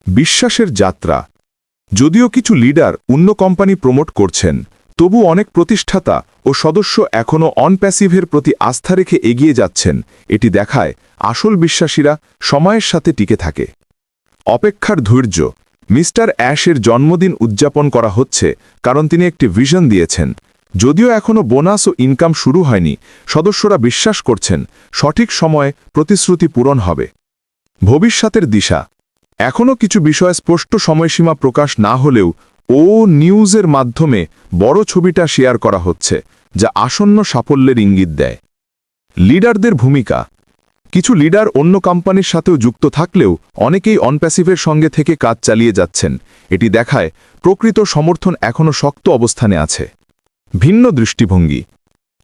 বিশ্বাসের যাত্রা। যদিও কিছু লিডার অন্য কোম্পানি প্রমোট করছেন, তবু অনেক প্রতিষ্ঠাতা ও সদস্য এখনও অনপ্যাসিভের প্রতি আস্থা রেখে এগিয়ে যাচ্ছেন। এটি দেখায় আসল বিশ্বাসীরা সময়ের সাথে টিকে থাকে। অপেক্ষার ধৈর্য। মিস্টার অ্যাশের জন্মদিন উদযাপন করা হচ্ছে কারণ তিনি একটি ভিশন দিয়েছেন। যদিও এখনও বোনাস ও ইনকাম শুরু হয়নি, সদস্যরা বিশ্বাস করছেন সঠিক সময়ে প্রতিশ্রুতি পূরণ হবে। ভবিষ্যতের দিশা। এখনও কিছু বিষয়ে স্পষ্ট সময়সীমা প্রকাশ না হলেও নিউজের মাধ্যমে বড় ছবিটা শেয়ার করা হচ্ছে, যা আসন্ন সাফল্যের ইঙ্গিত দেয়। লিডারদের ভূমিকা। কিছু লিডার অন্য কোম্পানির সাথেও যুক্ত থাকলেও অনেকেই অনপ্যাসিভের সঙ্গে থেকে কাজ চালিয়ে যাচ্ছেন। এটি দেখায় প্রকৃত সমর্থন এখনও শক্ত অবস্থানে আছে। ভিন্ন দৃষ্টিভঙ্গি।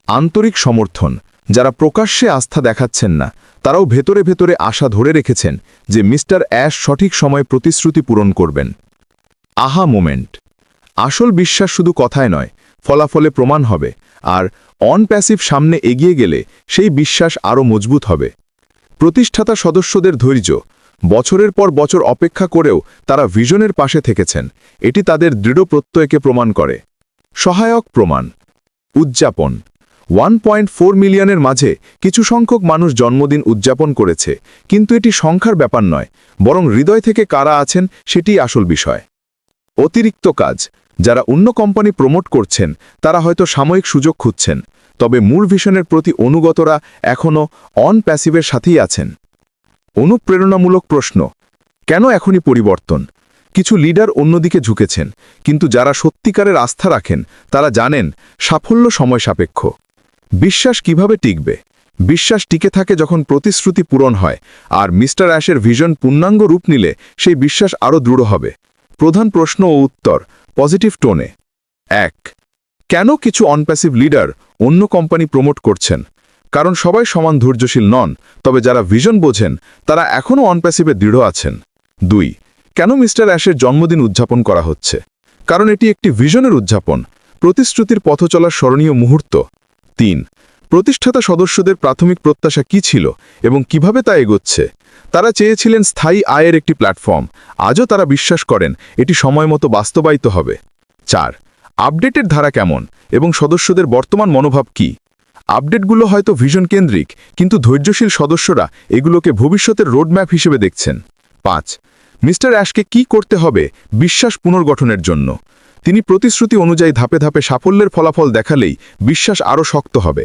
আন্তরিক সমর্থন। যারা প্রকাশ্যে আস্থা দেখাচ্ছেন না, তারাও ভেতরে ভেতরে আশা ধরে রেখেছেন যে মিস্টার অ্যাশ সঠিক সময়ে প্রতিশ্রুতি পূরণ করবেন। আহা মোমেন্ট। আসল বিশ্বাস শুধু কথায় নয়, ফলাফলে প্রমাণ হবে, আর অনপ্যাসিভ সামনে এগিয়ে গেলে সেই বিশ্বাস আরও মজবুত হবে। প্রতিষ্ঠাতা সদস্যদের ধৈর্য। বছরের পর বছর অপেক্ষা করেও তারা ভিশনের পাশে থেকেছেন। এটি তাদের দৃঢ় প্রত্যয়কে প্রমাণ করে। সহায়ক প্রমাণ। উদযাপন। 1.4 মিলিয়নের মাঝে কিছু সংখ্যক মানুষ জন্মদিন উদযাপন করেছে, কিন্তু এটি সংখ্যার ব্যাপার নয়, বরং হৃদয় থেকে কারা আছেন সেটিই আসল বিষয়। অতিরিক্ত কাজ। যারা অন্য কোম্পানি প্রমোট করছেন তারা হয়তো সাময়িক সুযোগ খুঁজছেন, তবে মূল ভিশনের প্রতি অনুগতরা এখনও অনপ্যাসিভের সাথেই আছেন। অনুপ্রেরণামূলক প্রশ্ন। কেন এখনই পরিবর্তন? কিছু লিডার অন্যদিকে ঝুঁকেছেন, কিন্তু যারা সত্যিকারের আস্থা রাখেন তারা জানেন সাফল্য সময় সাপেক্ষ। বিশ্বাস কিভাবে টিকবে? বিশ্বাস টিকে থাকে যখন প্রতিশ্রুতি পূরণ হয়, আর মিস্টার অ্যাশের ভিশন পূর্ণাঙ্গ রূপ নিলে সেই বিশ্বাস আরও দৃঢ় হবে। প্রধান প্রশ্ন ও উত্তর পজিটিভ টোনে। 1. কেন কিছু অনপ্যাসিভ লিডার অন্য কোম্পানি প্রমোট করছেন? কারণ সবাই সমান ধৈর্যশীল নন, তবে যারা ভিশন বোঝেন তারা এখনও অনপ্যাসিভে দৃঢ় আছেন। 2. কেন মিস্টার অ্যাশের জন্মদিন উদযাপন করা হচ্ছে? কারণ এটি একটি ভিশনের উদযাপন, প্রতিশ্রুতির পথ চলার স্মরণীয় মুহূর্ত। 3. প্রতিষ্ঠাতা সদস্যদের প্রাথমিক প্রত্যাশা কি ছিল এবং কিভাবে তা এগোচ্ছে? তারা চেয়েছিলেন স্থায়ী আয়ের একটি প্ল্যাটফর্ম, আজও তারা বিশ্বাস করেন এটি সময়মতো বাস্তবায়িত হবে। 4. আপডেটের ধারা কেমন এবং সদস্যদের বর্তমান মনোভাব কি? আপডেটগুলো হয়তো ভিশন কেন্দ্রিক, কিন্তু ধৈর্যশীল সদস্যরা এগুলোকে ভবিষ্যতের রোডম্যাপ হিসেবে দেখছেন। 5. মিস্টার অ্যাশকে কি করতে হবে বিশ্বাস পুনর্গঠনের জন্য? তিনি প্রতিশ্রুতি অনুযায়ী ধাপে ধাপে সাফল্যের ফলাফল দেখালেই বিশ্বাস আরও শক্ত হবে।